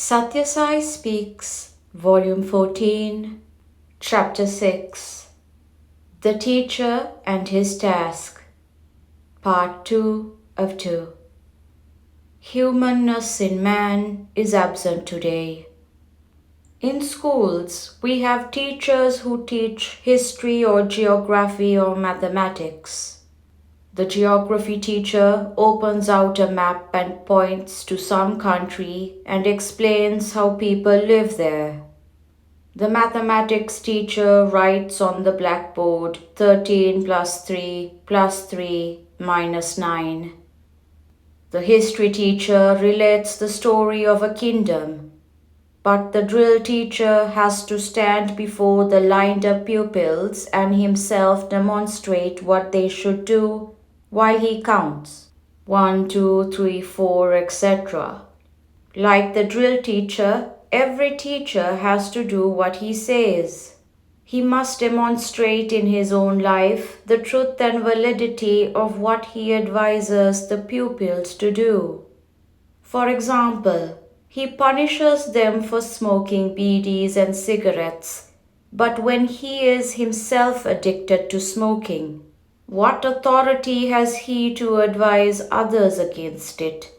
Sathya Sai Speaks, Volume 14, Chapter 6, The Teacher and His Task, Part 2 of 2. Humanness in man is absent today. In schools, we have teachers who teach history or geography or mathematics. The geography teacher opens out a map and points to some country and explains how people live there. The mathematics teacher writes on the blackboard 13 plus 3 plus 3 minus 9. The history teacher relates the story of a kingdom, but the drill teacher has to stand before the lined up pupils and himself demonstrate what they should do while he counts 1, 2, 3, 4, etc. Like the drill teacher, every teacher has to do what he says. He must demonstrate in his own life the truth and validity of what he advises the pupils to do. For example, he punishes them for smoking bidis and cigarettes, but when he is himself addicted to smoking, what authority has he to advise others against it?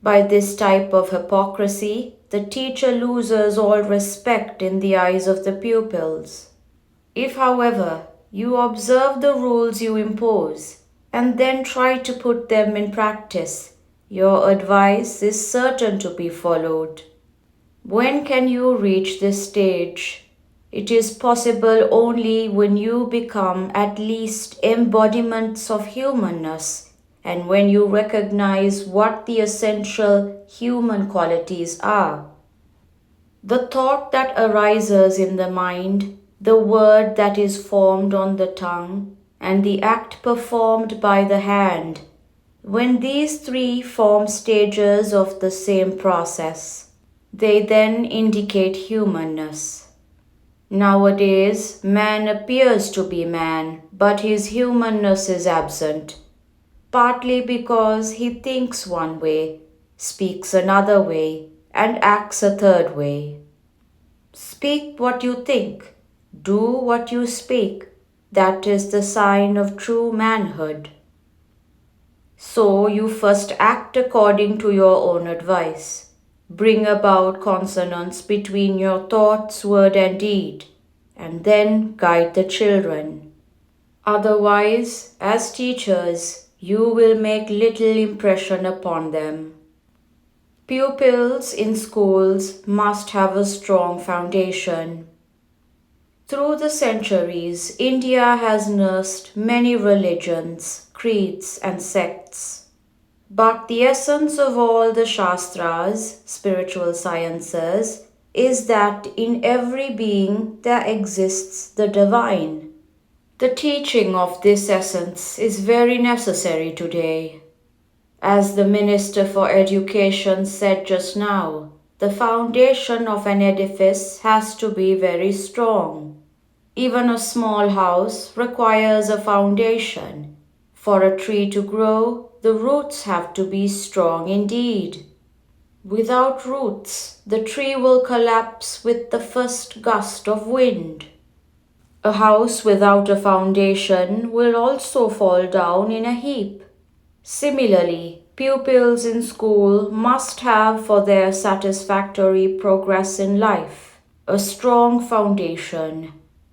By this type of hypocrisy, the teacher loses all respect in the eyes of the pupils. If, however, you observe the rules you impose and then try to put them in practice, your advice is certain to be followed. When can you reach this stage? It is possible only when you become at least embodiments of humanness and when you recognize what the essential human qualities are. The thought that arises in the mind, the word that is formed on the tongue, and the act performed by the hand, when these three form stages of the same process, they then indicate humanness. Nowadays, man appears to be man, but his humanness is absent, partly because he thinks one way, speaks another way, and acts a third way. Speak what you think, do what you speak. That is the sign of true manhood. So you first act according to your own advice. Bring about consonance between your thoughts, word, and deed, and then guide the children. Otherwise, as teachers, you will make little impression upon them. Pupils in schools must have a strong foundation. Through the centuries, India has nursed many religions, creeds, and sects. But the essence of all the Shastras, spiritual sciences, is that in every being there exists the divine. The teaching of this essence is very necessary today. As the Minister for Education said just now, the foundation of an edifice has to be very strong. Even a small house requires a foundation. For a tree to grow, the roots have to be strong indeed. Without roots, the tree will collapse with the first gust of wind. A house without a foundation will also fall down in a heap. Similarly, pupils in school must have for their satisfactory progress in life a strong foundation.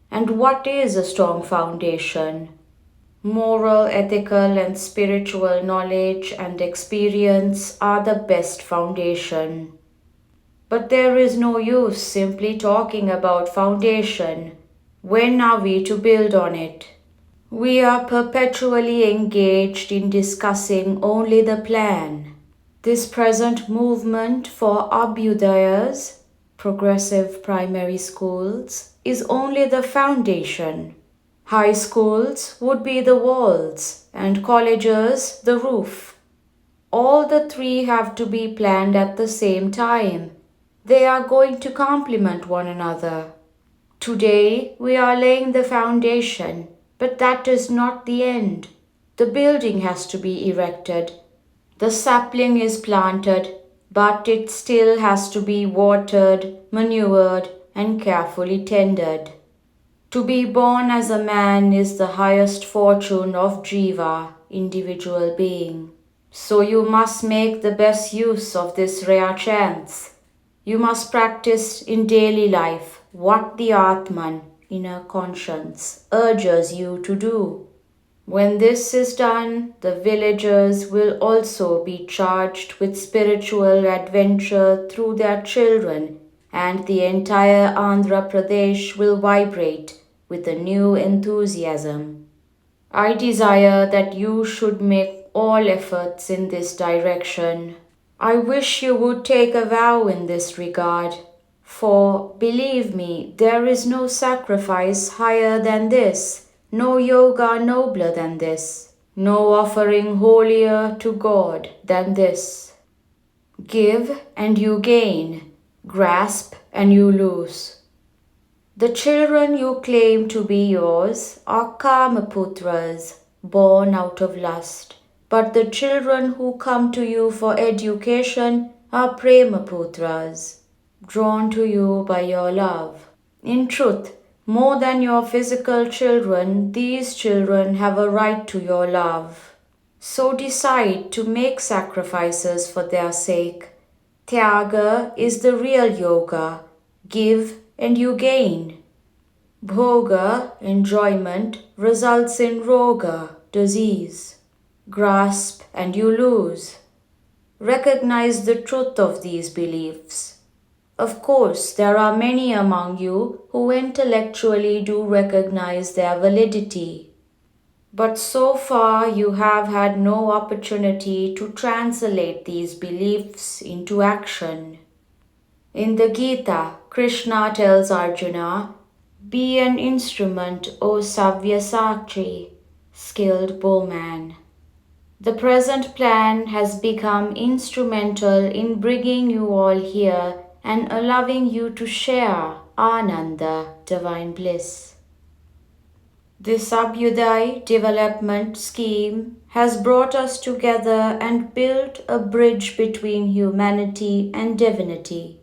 And what is a strong foundation? Moral, ethical, and spiritual knowledge and experience are the best foundation. But there is no use simply talking about foundation. When are we to build on it? We are perpetually engaged in discussing only the plan. This present movement for Abhyudayas, progressive primary schools, is only the foundation. High schools would be the walls and colleges the roof. All the three have to be planned at the same time. They are going to complement one another. Today we are laying the foundation, but that is not the end. The building has to be erected. The sapling is planted, but it still has to be watered, manured, and carefully tended. To be born as a man is the highest fortune of Jiva, individual being. So you must make the best use of this rare chance. You must practice in daily life what the Atman, inner conscience, urges you to do. When this is done, the villagers will also be charged with spiritual adventure through their children, and the entire Andhra Pradesh will vibrate with a new enthusiasm. I desire that you should make all efforts in this direction. I wish you would take a vow in this regard, for believe me, there is no sacrifice higher than this, no yoga nobler than this, no offering holier to God than this. Give and you gain, grasp and you lose. The children you claim to be yours are Kamaputras, born out of lust. But the children who come to you for education are Premaputras, drawn to you by your love. In truth, more than your physical children, these children have a right to your love. So decide to make sacrifices for their sake. Tyaga is the real yoga. Give and you gain. Bhoga, enjoyment, results in roga, disease. Grasp and you lose. Recognize the truth of these beliefs. Of course, there are many among you who intellectually do recognize their validity. But so far you have had no opportunity to translate these beliefs into action. In the Gita, Krishna tells Arjuna, "Be an instrument, O Sathya Sai, skilled bowman." The present plan has become instrumental in bringing you all here and allowing you to share Ananda, divine bliss. This Abhyuday development scheme has brought us together and built a bridge between humanity and divinity.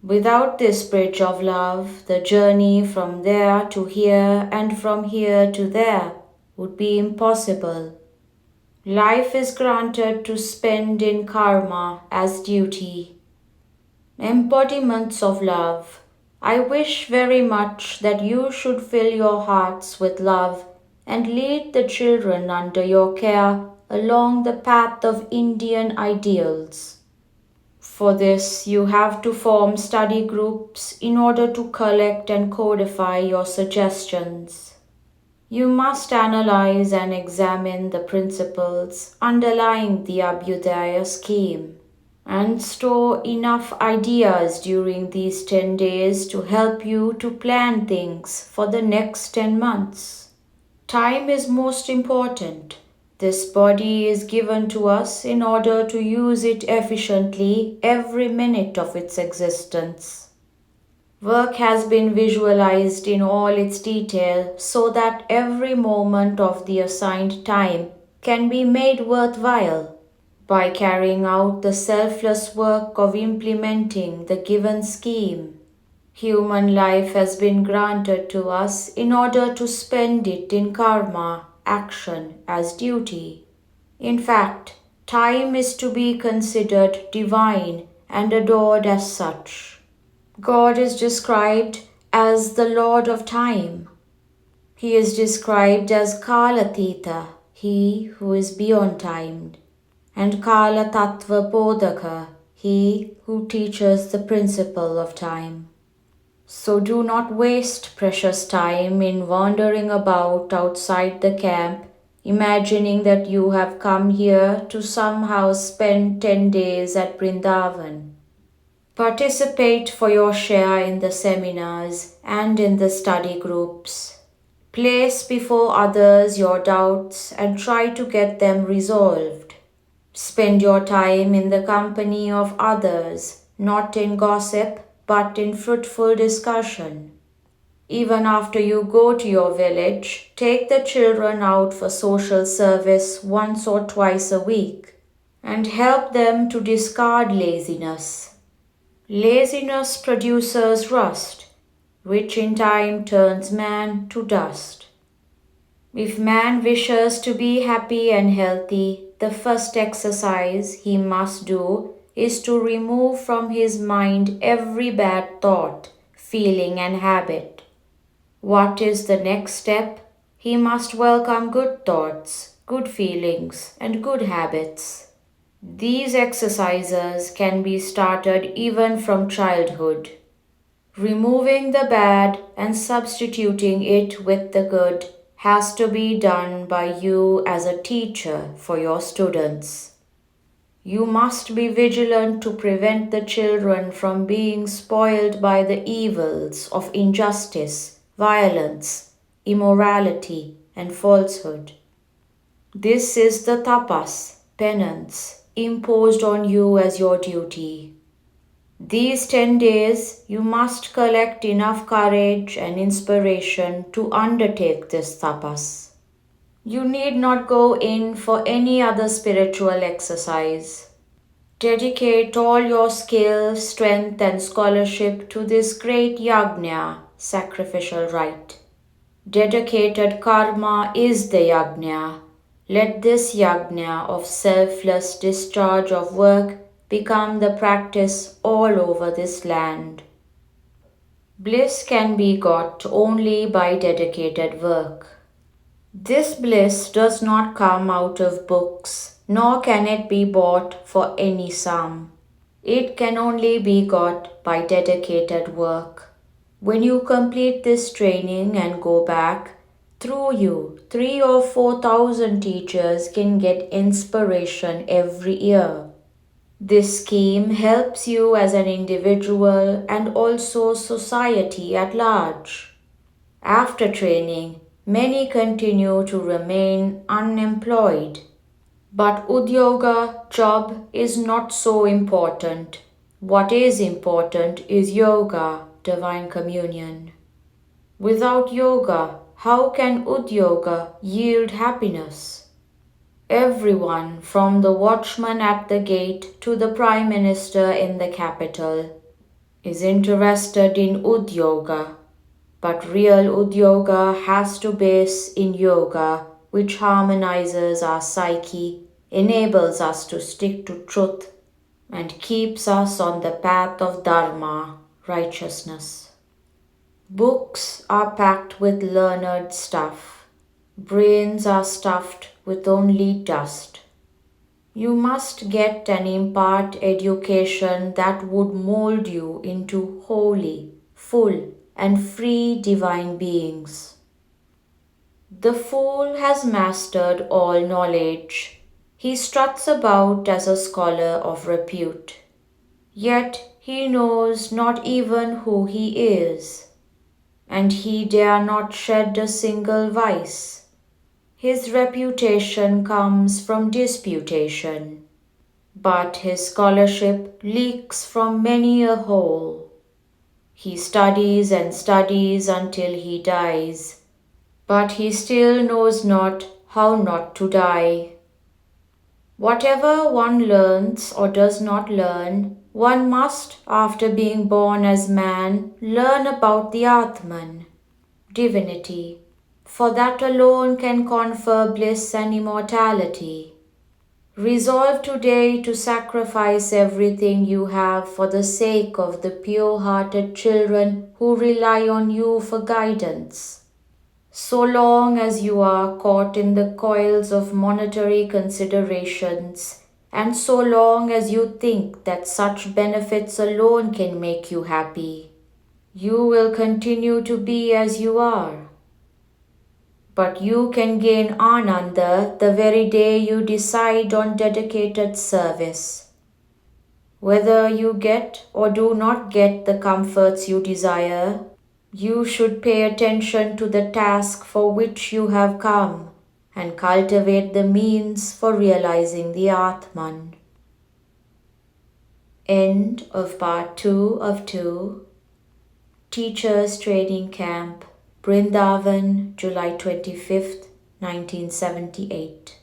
Without this bridge of love, the journey from there to here and from here to there would be impossible. Life is granted to spend in karma as duty. Embodiments of love, I wish very much that you should fill your hearts with love and lead the children under your care along the path of Indian ideals. For this, you have to form study groups in order to collect and codify your suggestions. You must analyze and examine the principles underlying the Abhyudaya scheme and store enough ideas during these 10 days to help you to plan things for the next 10 months. Time is most important. This body is given to us in order to use it efficiently every minute of its existence. Work has been visualized in all its detail so that every moment of the assigned time can be made worthwhile. By carrying out the selfless work of implementing the given scheme, human life has been granted to us in order to spend it in karma, action as duty. In fact, time is to be considered divine and adored as such. God is described as the Lord of time. He is described as Kalatita, he who is beyond time, and Kala Tattva Bodhaka, he who teaches the principle of time. So do not waste precious time in wandering about outside the camp, imagining that you have come here to somehow spend 10 days at Vrindavan. Participate for your share in the seminars and in the study groups. Place before others your doubts and try to get them resolved. Spend your time in the company of others, not in gossip, but in fruitful discussion. Even after you go to your village, take the children out for social service once or twice a week. and help them to discard laziness. Laziness produces rust, which in time turns man to dust. If man wishes to be happy and healthy, the first exercise he must do is to remove from his mind every bad thought, feeling, and habit. What is the next step? He must welcome good thoughts, good feelings, and good habits. These exercises can be started even from childhood. Removing the bad and substituting it with the good has to be done by you as a teacher for your students. You must be vigilant to prevent the children from being spoiled by the evils of injustice, violence, immorality, and falsehood. This is the tapas, penance, imposed on you as your duty. These 10 days, you must collect enough courage and inspiration to undertake this tapas. You need not go in for any other spiritual exercise. Dedicate all your skill, strength, and scholarship to this great yajna, sacrificial rite. Dedicated karma is the yajna. Let this yajna of selfless discharge of work become the practice all over this land. Bliss can be got only by dedicated work. This bliss does not come out of books, nor can it be bought for any sum. It can only be got by dedicated work. When you complete this training and go back, through you, 3,000 or 4,000 teachers can get inspiration every year. This scheme helps you as an individual and also society at large. After training, many continue to remain unemployed. But udyoga, job, is not so important. What is important is yoga, divine communion. Without yoga, how can udyoga yield happiness? Everyone, from the watchman at the gate to the Prime Minister in the capital, is interested in udyoga. But real udyoga has to base in yoga, which harmonizes our psyche, enables us to stick to truth, and keeps us on the path of dharma, righteousness. Books are packed with learned stuff. Brains are stuffed with only dust. You must get and impart education that would mold you into holy, full, and free divine beings. The fool has mastered all knowledge. He struts about as a scholar of repute. Yet he knows not even who he is, and he dare not shed a single vice. His reputation comes from disputation, but his scholarship leaks from many a hole. He studies and studies until he dies, but he still knows not how not to die. Whatever one learns or does not learn, one must, after being born as man, learn about the Atman, divinity. For that alone can confer bliss and immortality. Resolve today to sacrifice everything you have for the sake of the pure-hearted children who rely on you for guidance. So long as you are caught in the coils of monetary considerations, and so long as you think that such benefits alone can make you happy, you will continue to be as you are. But you can gain Ananda the very day you decide on dedicated service. Whether you get or do not get the comforts you desire, you should pay attention to the task for which you have come and cultivate the means for realizing the Atman. End of part 2 of 2. Teachers Training Camp, Vrindavan, July 25th, 1978.